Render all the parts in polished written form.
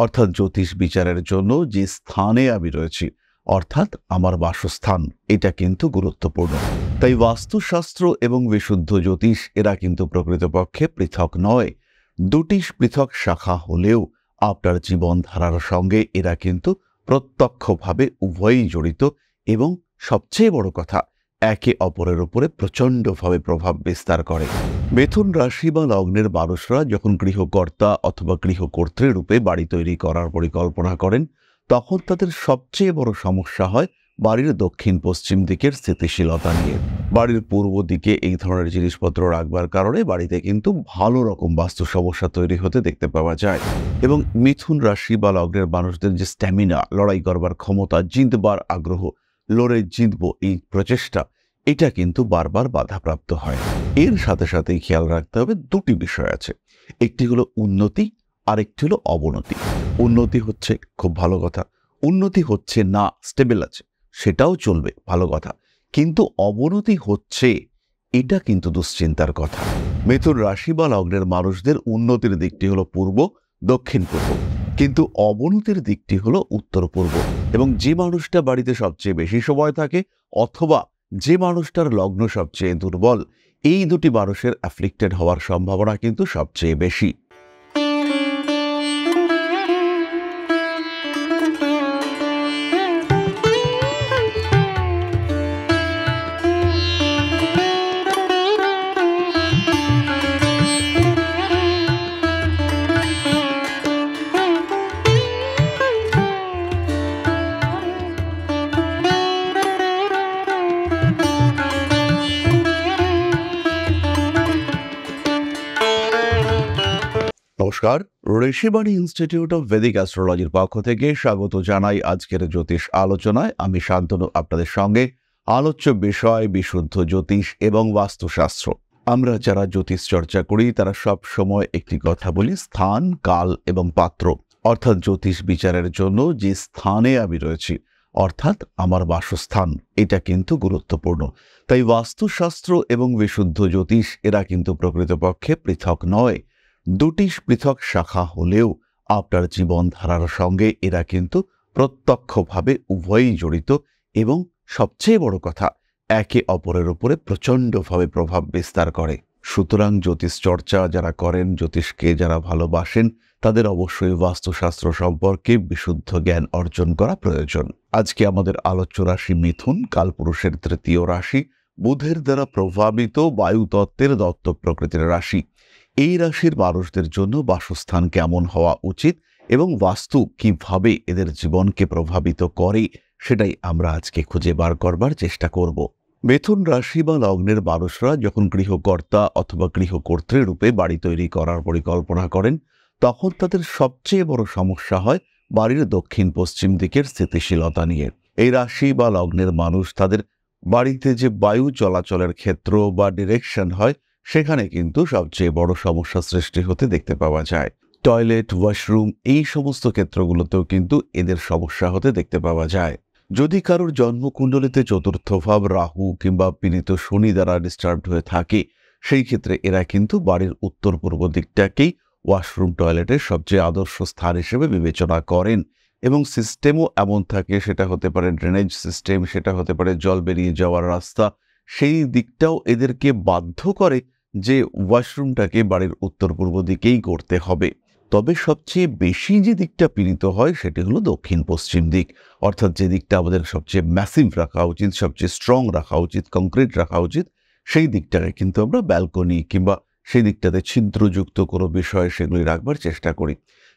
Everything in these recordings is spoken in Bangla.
অর্থাৎ জ্যোতিষ বিচারের জন্য যে স্থানে আমি রয়েছি অর্থাৎ আমার বাসস্থান এটা কিন্তু গুরুত্বপূর্ণ। তাই বাস্তুশাস্ত্র এবং বিশুদ্ধ জ্যোতিষ এরা কিন্তু প্রকৃতপক্ষে পৃথক নয়। দুটি পৃথক শাখা হলেও আপনার জীবনধারার সঙ্গে এরা কিন্তু প্রত্যক্ষভাবে উভয়ই জড়িত এবং সবচেয়ে বড় কথা একে অপরের উপরে প্রচণ্ডভাবে প্রভাব বিস্তার করে। মিথুন রাশি বা লগ্নের মানুষরা যখন গৃহকর্তা অথবা গৃহকর্ত্রী রূপে বাড়ি তৈরি করার পরিকল্পনা করেন তখন তাদের সবচেয়ে বড় সমস্যা হয় বাড়ির দক্ষিণ পশ্চিম দিকের স্থিতিশীলতা নিয়ে। বাড়ির পূর্ব দিকে এই ধরনের জিনিসপত্র রাখবার কারণে বাড়িতে কিন্তু ভালো রকম বাস্তু সমস্যা তৈরি হতে দেখতে পাওয়া যায় এবং মিথুন রাশি বা লগ্নের মানুষদের যে স্ট্যামিনা, লড়াই করবার ক্ষমতা, জিতবার আগ্রহ, লড়ে জিতব এই প্রচেষ্টা এটা কিন্তু বারবার বাধাপ্রাপ্ত হয়। এর সাথে সাথেই খেয়াল রাখতে হবে দুটি বিষয় আছে, একটি হলো উন্নতি আর একটি হলো অবনতি। উন্নতি হচ্ছে খুব ভালো কথা, উন্নতি হচ্ছে না স্টেবল আছে সেটাও চলবে, ভালো কথা, কিন্তু অবনতি হচ্ছে এটা কিন্তু দুশ্চিন্তার কথা। মিথুন রাশি বা লগ্নের মানুষদের উন্নতির দিকটি হলো পূর্ব দক্ষিণ পূর্ব, কিন্তু অবনতির দিকটি হলো উত্তর পূর্ব। এবং যে মানুষটা বাড়িতে সবচেয়ে বেশি সময় থাকে অথবা যে মানুষটার লগ্ন সবচেয়ে দুর্বল, এই দুটি মানুষের অ্যাফ্লিক্টেড হওয়ার সম্ভাবনা কিন্তু সবচেয়ে বেশি। নমস্কার, ঋষিবাণী ইনস্টিটিউট অফ ভেদিক অ্যাস্ট্রোলজির পক্ষ থেকে স্বাগত জানাই আজকের জ্যোতিষ আলোচনায়। আমি শান্তনু আপনাদের সঙ্গে। আলোচ্য বিষয় বিশুদ্ধ জ্যোতিষ এবং বাস্তুশাস্ত্র। আমরা যারা জ্যোতিষ চর্চা করি তারা সব সময় একটি কথা বলি, স্থান, কাল এবং পাত্র। অর্থাৎ জ্যোতিষ বিচারের জন্য যে স্থানে আমি রয়েছি অর্থাৎ আমার বাসস্থান এটা কিন্তু গুরুত্বপূর্ণ। তাই বাস্তুশাস্ত্র এবং বিশুদ্ধ জ্যোতিষ এরা কিন্তু প্রকৃতপক্ষে পৃথক নয়। দুটি পৃথক শাখা হলেও আপনার জীবনধারার সঙ্গে এরা কিন্তু প্রত্যক্ষভাবে উভয়ই জড়িত এবং সবচেয়ে বড় কথা একে অপরের উপরে প্রচণ্ডভাবে প্রভাব বিস্তার করে। সুতরাং জ্যোতিষ চর্চা যারা করেন, জ্যোতিষকে যারা ভালোবাসেন তাদের অবশ্যই বাস্তুশাস্ত্র সম্পর্কে বিশুদ্ধ জ্ঞান অর্জন করা প্রয়োজন। আজকে আমাদের আলোচ্য রাশি মিথুন, কালপুরুষের তৃতীয় রাশি, বুধের দ্বারা প্রভাবিত বায়ুতত্ত্বের দত্তক প্রকৃতির রাশি। এই রাশির মানুষদের জন্য বাসস্থান কেমন হওয়া উচিত এবং বাস্তু কিভাবে এদের জীবনকে প্রভাবিত করে সেটাই আমরা আজকে খুঁজে বার করবার চেষ্টা করব। মিথুন রাশি বা লগ্নের মানুষরা যখন গৃহকর্তা অথবা গৃহকর্ত্রী রূপে বাড়ি তৈরি করার পরিকল্পনা করেন তখন তাদের সবচেয়ে বড় সমস্যা হয় বাড়ির দক্ষিণ পশ্চিম দিকের স্থিতিশীলতা নিয়ে। এই রাশি বা লগ্নের মানুষ তাদের বাড়িতে যে বায়ু চলাচলের ক্ষেত্র বা ডিরেকশন হয় সেখানে কিন্তু সবচেয়ে বড় সমস্যা সৃষ্টি হতে দেখতে পাওয়া যায়। টয়লেট, ওয়াশরুম এই সমস্ত ক্ষেত্রগুলোতেও কিন্তু এদের সমস্যা হতে দেখতে পাওয়া যায়। যদি কারোর জন্মকুণ্ডলিতে চতুর্থ ভাব রাহু কিংবা পীড়িত শনি দ্বারা ডিস্টার্বড হয়ে থাকে সেই ক্ষেত্রে এরা কিন্তু বাড়ির উত্তর পূর্ব দিকটাকেই ওয়াশরুম, টয়লেটের সবচেয়ে আদর্শ স্থান হিসেবে বিবেচনা করেন এবং সিস্টেমও এমন থাকে, সেটা হতে পারে ড্রেনেজ সিস্টেম, সেটা হতে পারে জল বেরিয়ে যাওয়ার রাস্তা, সেই দিকটাও এদেরকে বাধ্য করে যে ওয়াশরুমটাকে বাড়ির উত্তর পূর্ব দিকেই করতে হবে। তবে সবচেয়ে বেশি যে দিকটা পীড়িত হয় সেটি হলো দক্ষিণ পশ্চিম দিক, অর্থাৎ যে দিকটা আমাদের সবচেয়ে ম্যাসিভ রাখা উচিত, সবচেয়ে স্ট্রং রাখা উচিত, কংক্রিট রাখা উচিত, সেই দিকটাকে কিন্তু আমরা ব্যালকনি কিংবা সেই দিকটাতে ছিদ্রযুক্ত কোনো বিষয় সেগুলি রাখবার চেষ্টা করি।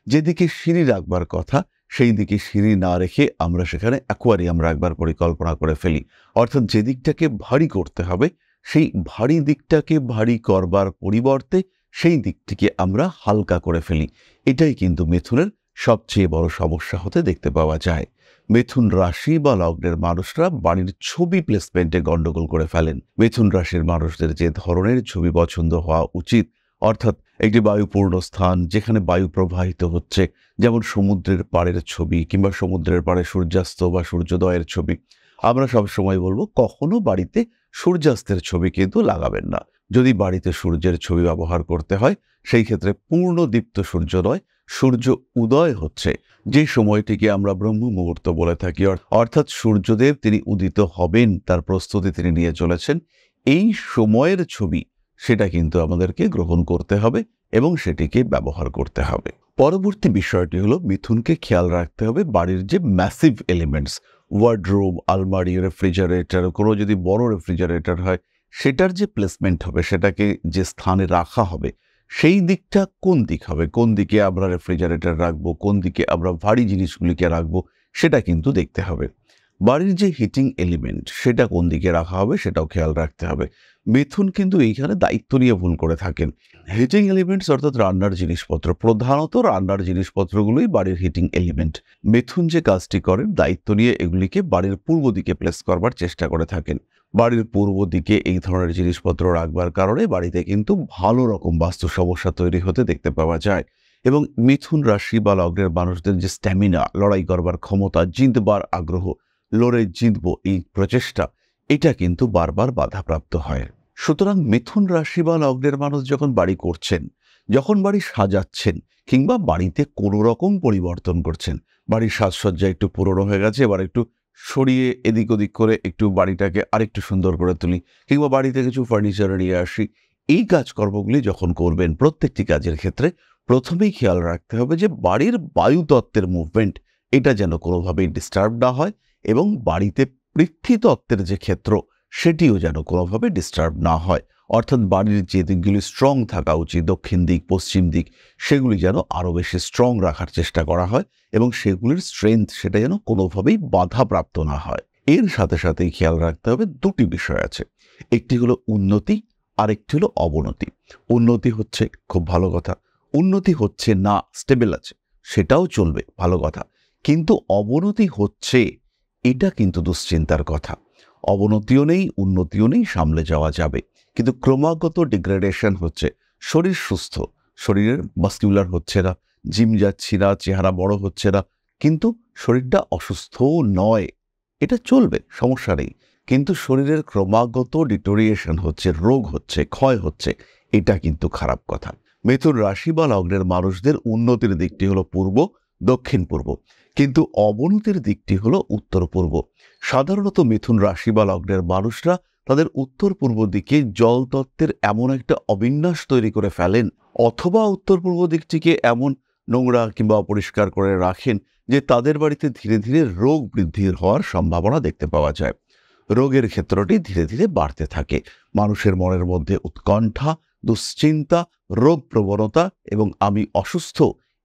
যেদিকে সিঁড়ি রাখবার কথা সেই দিকে সিঁড়ি না রেখে আমরা সেখানে অ্যাকোয়ারিয়াম রাখবার পরিকল্পনা করে ফেলি। অর্থাৎ যে দিকটাকে ভারী করতে হবে সেই ভারী দিকটাকে ভারী করবার পরিবর্তে সেই দিকটিকে আমরা হালকা করে ফেলি। এটাই কিন্তু মিথুনের সবচেয়ে বড় সমস্যা হতে দেখতে পাওয়া যায়। মিথুন রাশি বা লগ্নের মানুষরা বাড়ির ছবি প্লেসমেন্টে গন্ডগোল করে ফেলেন। মিথুন রাশির মানুষদের যে ধরনের ছবি পছন্দ হওয়া উচিত, অর্থাৎ একটি বায়ুপূর্ণ স্থান যেখানে বায়ু প্রবাহিত হচ্ছে, যেমন সমুদ্রের পাড়ের ছবি কিংবা সমুদ্রের পাড়ে সূর্যাস্ত বা সূর্যোদয়ের ছবি। আমরা সবসময় বলবো কখনো বাড়িতে সূর্যাস্তের ছবি কিন্তু লাগাবেন না। যদি বাড়িতে সূর্যের ছবি ব্যবহার করতে হয় সেই ক্ষেত্রে পূর্ণ দীপ্ত সূর্য নয়, সূর্য উদয় হচ্ছে, যে সময়টিকে আমরা ব্রহ্ম মুহূর্ত বলে থাকি, অর্থাৎ সূর্যদেব তিনি উদিত হবেন, তার প্রস্তুতি তিনি নিয়ে চলেছেন, এই সময়ের ছবি সেটা কিন্তু আমাদেরকে গ্রহণ করতে হবে এবং সেটিকে ব্যবহার করতে হবে। পরবর্তী বিষয়টি হলো মিথুনকে খেয়াল রাখতে হবে বাড়ির যে ম্যাসিভ এলিমেন্টস, ওয়ার্ডরোব, আলমারি, রেফ্রিজারেটর, কোনো যদি বড় রেফ্রিজারেটর হয় সেটার যে প্লেসমেন্ট হবে, সেটাকে যে স্থানে রাখা হবে সেই দিকটা কোন দিক হবে, কোন দিকে আমরা রেফ্রিজারেটর রাখবো, কোন দিকে আমরা ভারী জিনিসগুলিকে রাখবো, সেটা কিন্তু দেখতে হবে। বাড়ির যে হিটিং এলিমেন্ট সেটা কোন দিকে রাখা হবে সেটাও খেয়াল রাখতে হবে। মিথুন কিন্তু এইখানে দায়িত্ব নিয়ে ভুল করে থাকেন। হিটিং এলিমেন্টস অর্থাৎ রান্নার জিনিসপত্র, প্রধানত রান্নার জিনিসপত্রগুলোই বাড়ির হিটিং এলিমেন্ট। মিথুন যে কাজটি করেন দায়িত্ব নিয়ে এগুলিকে বাড়ির পূর্ব দিকে প্লেস করবার চেষ্টা করে থাকেন। বাড়ির পূর্ব দিকে এই ধরনের জিনিসপত্র রাখবার কারণে বাড়িতে কিন্তু ভালো রকম বাস্তু সমস্যা তৈরি হতে দেখতে পাওয়া যায়। এবং মিথুন রাশি বা লগ্নের মানুষদের যে স্ট্যামিনা, লড়াই করবার ক্ষমতা, জিতবার আগ্রহ, লড়ে জিতবো এই প্রচেষ্টা, এটা কিন্তু বারবার বাধাপ্রাপ্ত হয়। সুতরাং মিথুন রাশি বা লগ্নের মানুষ যখন বাড়ি করছেন, যখন বাড়ি সাজাচ্ছেন, কিংবা বাড়িতে কোনো রকম পরিবর্তন করছেন, বাড়ির সাজসজ্জা একটু পুরনো হয়ে গেছে, এবার একটু সরিয়ে এদিক ওদিক করে একটু বাড়িটাকে আরেকটু সুন্দর করে তুলি, কিংবা বাড়িতে কিছু ফার্নিচার নিয়ে আসি, এই কাজকর্মগুলি যখন করবেন প্রত্যেকটি কাজের ক্ষেত্রে প্রথমেই খেয়াল রাখতে হবে যে বাড়ির বায়ুতত্ত্বের মুভমেন্ট এটা যেন কোনোভাবেই ডিস্টার্ব না হয়, এবং বাড়িতে পৃথ্বীতত্ত্বের যে ক্ষেত্র সেটিও যেন কোনোভাবে ডিস্টার্ব না হয়। অর্থাৎ বাড়ির যে দিকগুলি স্ট্রং থাকা উচিত, দক্ষিণ দিক, পশ্চিম দিক, সেগুলি যেন আরও বেশি স্ট্রং রাখার চেষ্টা করা হয়, এবং সেগুলির স্ট্রেংথ সেটা যেন কোনোভাবেই বাধাপ্রাপ্ত না হয়। এর সাথে সাথেই খেয়াল রাখতে হবে দুটি বিষয় আছে, একটি হলো উন্নতি, আরেকটি হলো অবনতি। উন্নতি হচ্ছে খুব ভালো কথা, উন্নতি হচ্ছে না, স্টেবল আছে, সেটাও চলবে, ভালো কথা, কিন্তু অবনতি হচ্ছে এটা কিন্তু দুশ্চিন্তার কথা। অবনতিও নেই, উন্নতিও নেই, সামলে যাওয়া যাবে, কিন্তু ক্রমাগত ডিগ্রেডেশন হচ্ছে। শরীর সুস্থ, শরীরের মাস্কুলার হচ্ছে না, জিম যাচ্ছি না, চেহারা বড় হচ্ছে না, কিন্তু শরীরটা অসুস্থও নয়, এটা চলবে, সমস্যা নেই, কিন্তু শরীরের ক্রমাগত ডিটোরিয়েশন হচ্ছে, রোগ হচ্ছে, ক্ষয় হচ্ছে, এটা কিন্তু খারাপ কথা। মিথুন রাশি বা লগ্নের মানুষদের উন্নতির দিকটি হলো পূর্ব, দক্ষিণ পূর্ব, কিন্তু অবনতির দিকটি হলো উত্তর পূর্ব। সাধারণত মিথুন রাশি বা লগ্নের মানুষরা তাদের উত্তর পূর্ব দিকে জলতত্ত্বের এমন একটা অবিন্যাস তৈরি করে ফেলেন, অথবা উত্তর পূর্ব দিকটিকে এমন নোংরা কিংবা অপরিষ্কার করে রাখেন যে তাদের বাড়িতে ধীরে ধীরে রোগ বৃদ্ধি হওয়ার সম্ভাবনা দেখতে পাওয়া যায়। রোগের ক্ষেত্রটি ধীরে ধীরে বাড়তে থাকে, মানুষের মনের মধ্যে উৎকণ্ঠা, দুশ্চিন্তা, রোগ প্রবণতা এবং আমি অসুস্থ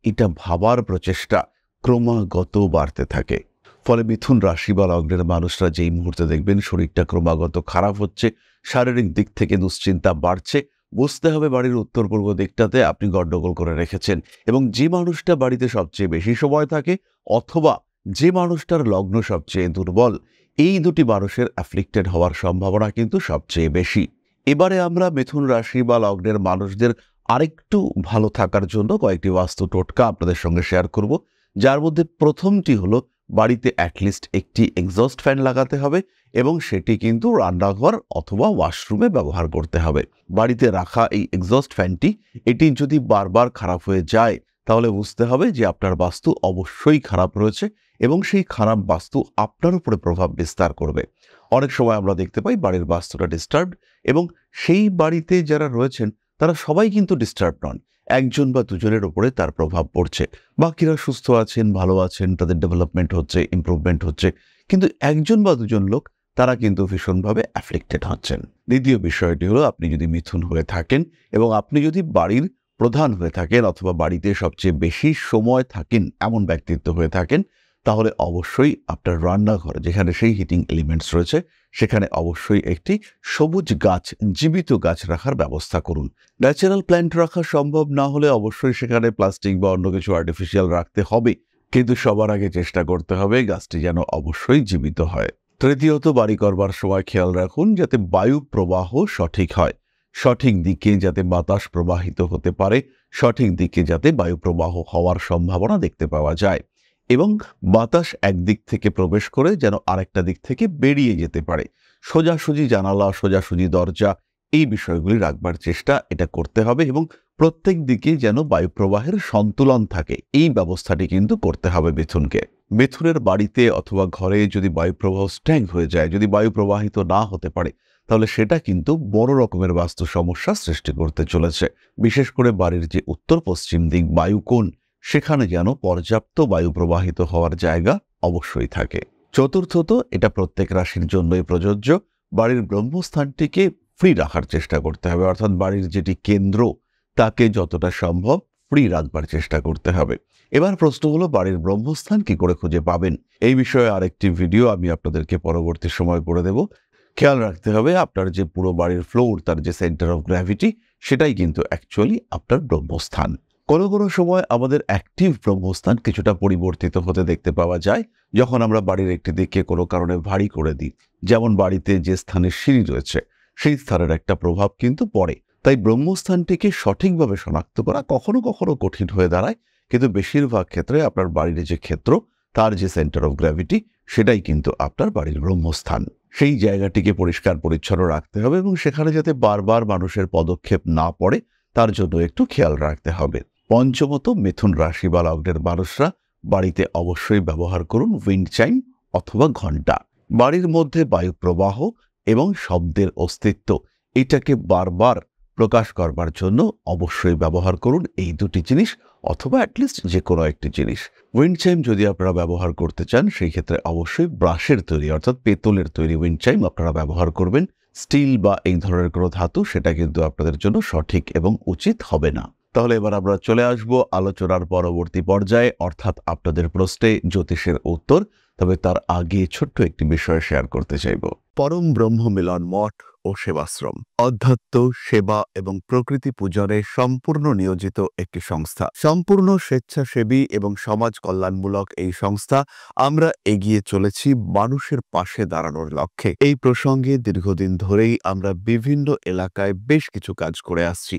এটা ভাবার প্রচেষ্টা ক্রমাগত বাড়তে থাকে। ফলে মিথুন রাশি বা লগ্নের মানুষরা যেই মুহূর্তে দেখবেন শরীরটা ক্রমাগত খারাপ হচ্ছে, শারীরিক দিক থেকে দুশ্চিন্তা বাড়ছে, বুঝতে হবে বাড়ির উত্তর পূর্ব দিকটাতে আপনি গন্ডগোল করে রেখেছেন। এবং যে মানুষটা বাড়িতে সবচেয়ে বেশি সময় থাকে, অথবা যে মানুষটার লগ্ন সবচেয়ে দুর্বল, এই দুটি মানুষের অ্যাফ্লিক্টেড হওয়ার সম্ভাবনা কিন্তু সবচেয়ে বেশি। এবারে আমরা মিথুন রাশি বা লগ্নের মানুষদের আরেকটু ভালো থাকার জন্য কয়েকটি বাস্তু টোটকা আপনাদের সঙ্গে শেয়ার করব, যার মধ্যে প্রথমটি হলো বাড়িতে অ্যাটলিস্ট একটি এক্সস্ট ফ্যান লাগাতে হবে, এবং সেটি কিন্তু রান্নাঘর অথবা ওয়াশরুমে ব্যবহার করতে হবে। বাড়িতে রাখা এই এক্সস্ট ফ্যানটি এটি যদি বারবার খারাপ হয়ে যায় তাহলে বুঝতে হবে যে আপনার বাস্তু অবশ্যই খারাপ রয়েছে, এবং সেই খারাপ বাস্তু আপনার উপরে প্রভাব বিস্তার করবে। অনেক সময় আমরা দেখতে পাই বাড়ির বাস্তুটা ডিস্টার্বড, এবং সেই বাড়িতে যারা রয়েছেন তারা সবাই কিন্তু ডিস্টার্ব নন, একজন বা দুজনের উপরে তার প্রভাব পড়ছে, বাকিরা সুস্থ আছেন, ভালো আছেন, তাদের ডেভেলপমেন্ট হচ্ছে, ইমপ্রুভমেন্ট হচ্ছে, কিন্তু একজন বা দুজন লোক তারা কিন্তু ভীষণভাবে অ্যাফ্লিক্টেড হচ্ছেন। দ্বিতীয় বিষয়টি হলো আপনি যদি মিথুন হয়ে থাকেন এবং আপনি যদি বাড়ির প্রধান হয়ে থাকেন, অথবা বাড়িতে সবচেয়ে বেশি সময় থাকেন এমন ব্যক্তিত্ব হয়ে থাকেন, তাহলে অবশ্যই আপনার রান্নাঘর যেখানে সেই হিটিং এলিমেন্টস রয়েছে সেখানে অবশ্যই একটি সবুজ গাছ, জীবিত গাছ রাখার ব্যবস্থা করুন। ন্যাচারাল প্ল্যান্ট রাখা সম্ভব না হলে অবশ্যই সেখানে প্লাস্টিক বা অন্য কিছু আর্টিফিশিয়াল রাখতে হবে, কিন্তু সবার আগে চেষ্টা করতে হবে গাছটি যেন অবশ্যই জীবিত হয়। তৃতীয়ত, বাড়ি করবার সময় খেয়াল রাখুন যাতে বায়ু প্রবাহ সঠিক হয়, সঠিক দিকে যাতে বাতাস প্রবাহিত হতে পারে, সঠিক দিকে যাতে বায়ু প্রবাহ হওয়ার সম্ভাবনা দেখতে পাওয়া যায়, এবং বাতাস একদিক থেকে প্রবেশ করে যেন আরেকটা দিক থেকে বেরিয়ে যেতে পারে। সোজাসুজি জানালা, সোজাসুজি দরজা, এই বিষয়গুলি রাখবার চেষ্টা এটা করতে হবে, এবং প্রত্যেক দিকে যেন বায়ু প্রবাহের সন্তুলন থাকে, এই ব্যবস্থাটি কিন্তু করতে হবে মিথুনকে। মিথুনের বাড়িতে অথবা ঘরে যদি বায়ু প্রবাহ স্ট্যাগ হয়ে যায়, যদি বায়ু প্রবাহিত না হতে পারে, তাহলে সেটা কিন্তু বড় রকমের বাস্তু সমস্যা সৃষ্টি করতে চলেছে। বিশেষ করে বাড়ির যে উত্তর পশ্চিম দিক বায়ুকোণ, সেখানে যেন পর্যাপ্ত বায়ু প্রবাহিত হওয়ার জায়গা অবশ্যই থাকে। চতুর্থত, এটা প্রত্যেক রাশির জন্যই প্রযোজ্য, বাড়ির ব্রহ্মস্থানটিকে ফ্রি রাখার চেষ্টা করতে হবে, অর্থাৎ বাড়ির যেটি কেন্দ্র তাকে যতটা সম্ভব ফ্রি রাখবার চেষ্টা করতে হবে। এবার প্রশ্ন হলো, বাড়ির ব্রহ্মস্থান কি করে খুঁজে পাবেন? এই বিষয়ে আরেকটি ভিডিও আমি আপনাদেরকে পরবর্তী সময় করে দেব। খেয়াল রাখতে হবে, আপনার যে পুরো বাড়ির ফ্লোর, তার যে সেন্টার অফ গ্র্যাভিটি, সেটাই কিন্তু অ্যাকচুয়ালি আপনার ব্রহ্মস্থান। কোনো কোনো সময় আমাদের অ্যাক্টিভ ব্রহ্মস্থান কিছুটা পরিবর্তিত হতে দেখতে পাওয়া যায় যখন আমরা বাড়ির একটি দিককে কোনো কারণে ভারী করে দিই। যেমন বাড়িতে যে স্থানে সিঁড়ি রয়েছে, সেই স্থানের একটা প্রভাব কিন্তু পড়ে। তাই ব্রহ্মস্থানটিকে সঠিকভাবে শনাক্ত করা কখনো কখনো কঠিন হয়ে দাঁড়ায়, কিন্তু বেশিরভাগ ক্ষেত্রে আপনার বাড়ির যে ক্ষেত্র, তার যে সেন্টার অফ গ্র্যাভিটি, সেটাই কিন্তু আপনার বাড়ির ব্রহ্মস্থান। সেই জায়গাটিকে পরিষ্কার পরিচ্ছন্ন রাখতে হবে এবং সেখানে যাতে বারবার মানুষের পদক্ষেপ না পড়ে, তার জন্য একটু খেয়াল রাখতে হবে। পঞ্চমত, মিথুন রাশি বা লগ্নের মানুষরা বাড়িতে অবশ্যই ব্যবহার করুন উইন্ড চাইম অথবা ঘণ্টা। বাড়ির মধ্যে বায়ু প্রবাহ এবং শব্দের অস্তিত্ব, এটাকে বারবার প্রকাশ করবার জন্য অবশ্যই ব্যবহার করুন এই দুটি জিনিস, অথবা অ্যাটলিস্ট যে কোনো একটি জিনিস। উইন্ড চাইম যদি আপনারা ব্যবহার করতে চান, সেই ক্ষেত্রে অবশ্যই ব্রাশের তৈরি অর্থাৎ পেতলের তৈরি উইন্ড চাইম আপনারা ব্যবহার করবেন। স্টিল বা এই ধরনের কোনো ধাতু, সেটা কিন্তু আপনাদের জন্য সঠিক এবং উচিত হবে না। তাহলে এবার আমরা চলে আসব আলোচনার পরবর্তী পর্যায়ে, অর্থাৎ আপনাদের প্রশ্নে জ্যোতিষের উত্তর। তবে তার আগে ছোট্ট একটি বিষয় শেয়ার করতে চাইব। পরম ব্রহ্ম মিলন মঠ ও সেবাশ্রম অধ্যাত্ম, সেবা এবং প্রকৃতি পূজনে সম্পূর্ণ নিয়োজিত একটি সংস্থা। সম্পূর্ণ স্বেচ্ছাসেবী এবং সমাজ কল্যাণমূলক এই সংস্থা আমরা এগিয়ে চলেছি মানুষের পাশে দাঁড়ানোর লক্ষ্যে। এই প্রসঙ্গে দীর্ঘদিন ধরেই আমরা বিভিন্ন এলাকায় বেশ কিছু কাজ করে আসছি।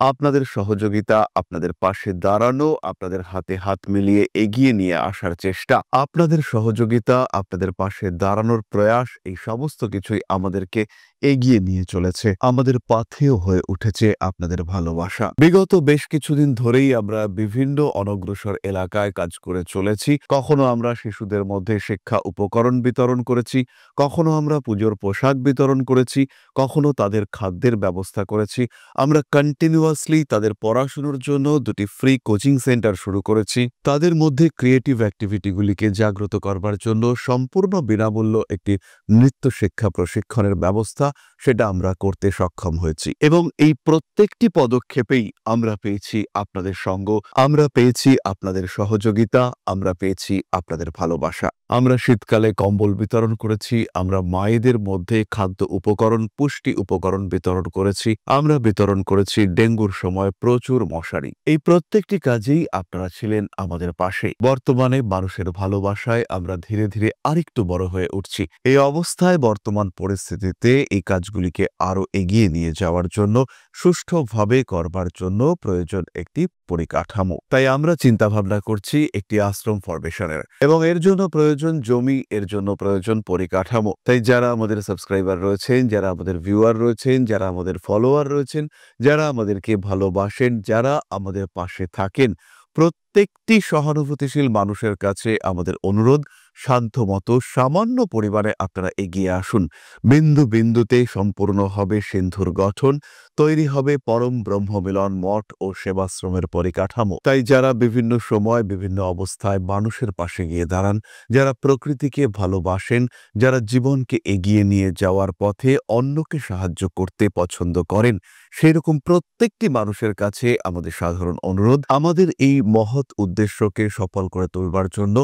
আপনাদের সহযোগিতা, আপনাদের পাশে দাঁড়ানো, আপনাদের হাতে হাত মিলিয়ে এগিয়ে নিয়ে আসার চেষ্টা, আপনাদের সহযোগিতা, আপনাদের পাশে দাঁড়ানোর প্রয়াস, এই সমস্ত কিছুই আমাদেরকে এগিয়ে নিয়ে চলেছে। আমাদের পাথেয় হয়ে উঠেছে আপনাদের ভালোবাসা। বিগত বেশ কিছুদিন ধরেই আমরা বিভিন্ন অনগ্রসর এলাকায় কাজ করে চলেছি। কখনো আমরা শিশুদের মধ্যে শিক্ষা উপকরণ বিতরণ করেছি, কখনো আমরা পুজোর পোশাক বিতরণ করেছি, কখনো তাদের খাদ্যের ব্যবস্থা করেছি। আমরা কন্টিনিউয়াসলি তাদের পড়াশুনোর জন্য দুটি ফ্রি কোচিং সেন্টার শুরু করেছি। তাদের মধ্যে ক্রিয়েটিভ অ্যাক্টিভিটিগুলিকে জাগ্রত করবার জন্য সম্পূর্ণ বিনামূল্য একটি নৃত্য শিক্ষা প্রশিক্ষণের ব্যবস্থা, সেটা আমরা করতে সক্ষম হয়েছি। এবং এই প্রত্যেকটি পদক্ষেপেই আমরা পেয়েছি আপনাদের সঙ্গ, আমরা পেয়েছি আপনাদের সহযোগিতা, আমরা পেয়েছি আপনাদের ভালোবাসা। আমরা শীতকালে কম্বল বিতরণ করেছি, আমরা মায়েদের মধ্যে খাদ্য উপকরণ, পুষ্টি উপকরণ বিতরণ করেছি, আমরা বিতরণ করেছি ডেঙ্গুর সময় প্রচুর মশারি। এই প্রত্যেকটি কাজেই আপনারা ছিলেন আমাদের পাশে। বর্তমানে মানুষের ভালোবাসায় আমরা ধীরে ধীরে আরেকটু বড় হয়ে উঠছি। এই অবস্থায় বর্তমান পরিস্থিতিতে এই কাজগুলিকে আরো এগিয়ে নিয়ে যাওয়ার জন্য, সুষ্ঠুভাবে করবার জন্য প্রয়োজন একটি পরিকাঠামো। তাই আমরা চিন্তাভাবনা করছি একটি আশ্রম ফরমেশনের, এবং এর জন্য প্রয়োজন জমি, এর জন্য প্রয়োজন পরিকাঠামো। তাই যারা আমাদের সাবস্ক্রাইবার রয়েছেন, যারা আমাদের ভিউয়ার রয়েছেন, যারা আমাদের ফলোয়ার রয়েছেন, যারা আমাদেরকে ভালোবাসেন, যারা আমাদের পাশে থাকেন, প্রত্যেকটি সহানুভূতিশীল মানুষের কাছে আমাদের অনুরোধ, সাধ্যমতো সামান্য পরিবারে আপনারা এগিয়ে আসুন। বিন্দু বিন্দুতে সম্পূর্ণ হবে সিন্ধুর গঠন, তৈরি হবে পরম ব্রহ্মমিলন মঠ ও সেবাশ্রমের পরিকাঠামো। তাই যারা বিভিন্ন সময় বিভিন্ন অবস্থায় মানুষের পাশে গিয়ে দাঁড়ান, যারা প্রকৃতিকে ভালোবাসেন, যারা জীবনকে এগিয়ে নিয়ে যাওয়ার পথে অন্যকে সাহায্য করতে পছন্দ করেন, সেরকম প্রত্যেকটি মানুষের কাছে আমাদের সাধারণ অনুরোধ, আমাদের এই মহৎ উদ্দেশ্যকে সফল করে তুলবার জন্য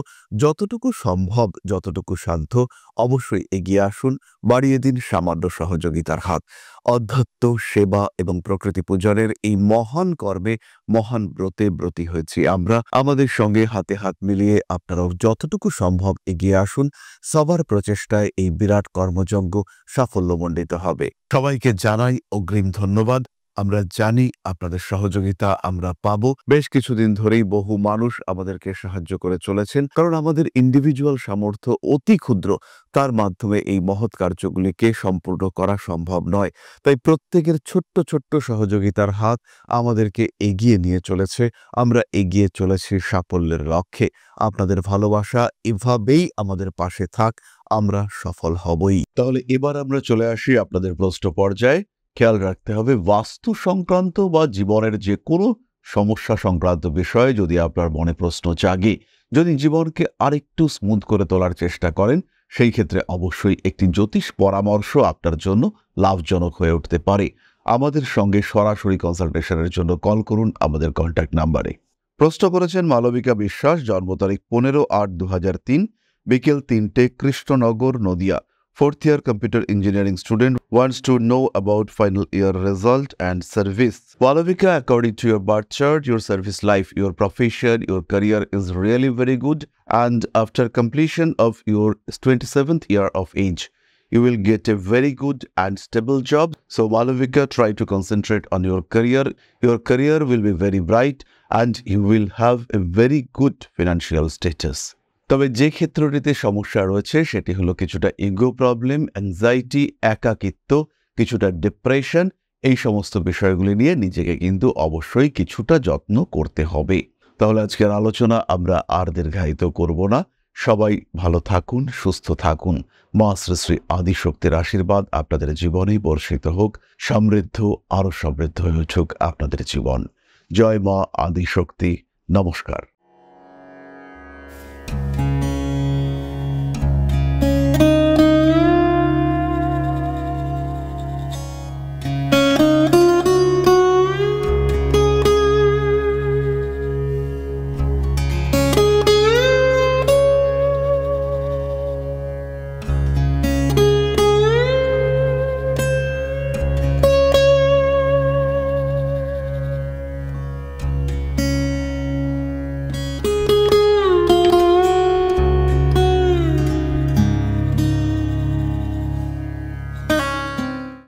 যতটুকু সম্ভব, যতটুকু সাধ্য, অবশ্যই এগিয়ে আসুন, বাড়িয়ে দিন সামান্য সহযোগিতার হাত। অধ্যাত্ম, সেবা এবং প্রকৃতি পূজনের এই মহান কর্মে, মহান ব্রতে ব্রতী হয়েছি আমরা। আমাদের সঙ্গে হাতে হাত মিলিয়ে আপনারাও যতটুকু সম্ভব এগিয়ে আসুন। সবার প্রচেষ্টায় এই বিরাট কর্মযজ্ঞ সাফল্যমণ্ডিত হবে। সবাইকে জানাই অগ্রিম ধন্যবাদ। আমরা জানি আপনাদের সহযোগিতা আমরা পাবো। বেশ কিছুদিন ধরেই বহু মানুষ আমাদেরকে সাহায্য করে চলেছেন, কারণ আমাদের ইন্ডিভিজুয়াল সামর্থ্য অতি ক্ষুদ্র। তার মাধ্যমে এই মহৎ কার্যগুলিকে সম্পূর্ণ করা সম্ভব নয়। তাই প্রত্যেকের ছোট্ট ছোট্ট সহযোগিতার হাত আমাদেরকে এগিয়ে নিয়ে চলেছে। আমরা এগিয়ে চলেছি সাফল্যের লক্ষ্যে। আপনাদের ভালোবাসা এভাবেই আমাদের পাশে থাক, আমরা সফল হবই। তাহলে এবার আমরা চলে আসি আপনাদের প্রশ্ন পর্যায়ে। খেয়াল রাখতে হবে, বাস্তু সংক্রান্ত বা জীবনের যে কোনো সমস্যা সংক্রান্ত বিষয়ে যদি আপনার মনে প্রশ্ন জাগে, যদি জীবনকে আরেকটু স্মুথ করে তোলার চেষ্টা করেন, সেই ক্ষেত্রে অবশ্যই একটি জ্যোতিষ পরামর্শ আপনার জন্য লাভজনক হয়ে উঠতে পারে। আমাদের সঙ্গে সরাসরি কনসালটেশনের জন্য কল করুন আমাদের কন্ট্যাক্ট নাম্বারে। প্রশ্ন করেছেন মালবিকা বিশ্বাস, জন্ম তারিখ 15/8/2003, বিকেল 3টে, Krishnanagar, Nadia. Fourth year computer engineering student, wants to know about final year result and service. Malavika, according to your birth chart, your service life, your profession, your career is really very good, and after completion of your 27th year of age, you will get a very good and stable job. So Malavika, try to concentrate on your career. Your career will be very bright and you will have a very good financial status. তবে যে ক্ষেত্রটিতে সমস্যা রয়েছে সেটি হলো কিছুটা ইগো প্রবলেম, অ্যাংজাইটি, একাকিত্ব, কিছুটা ডিপ্রেশন। এই সমস্ত বিষয়গুলি নিয়ে নিজেকে কিন্তু অবশ্যই কিছুটা যত্ন করতে হবে। তাহলে আজকের আলোচনা আমরা আর দীর্ঘায়িত করব না। সবাই ভালো থাকুন, সুস্থ থাকুন। মা শ্রী শ্রী আদিশক্তির আশীর্বাদ আপনাদের জীবনেই বর্ষিত হোক। সমৃদ্ধ, আরও সমৃদ্ধ হয়ে উঠুক আপনাদের জীবন। জয় মা আদিশক্তি। নমস্কার।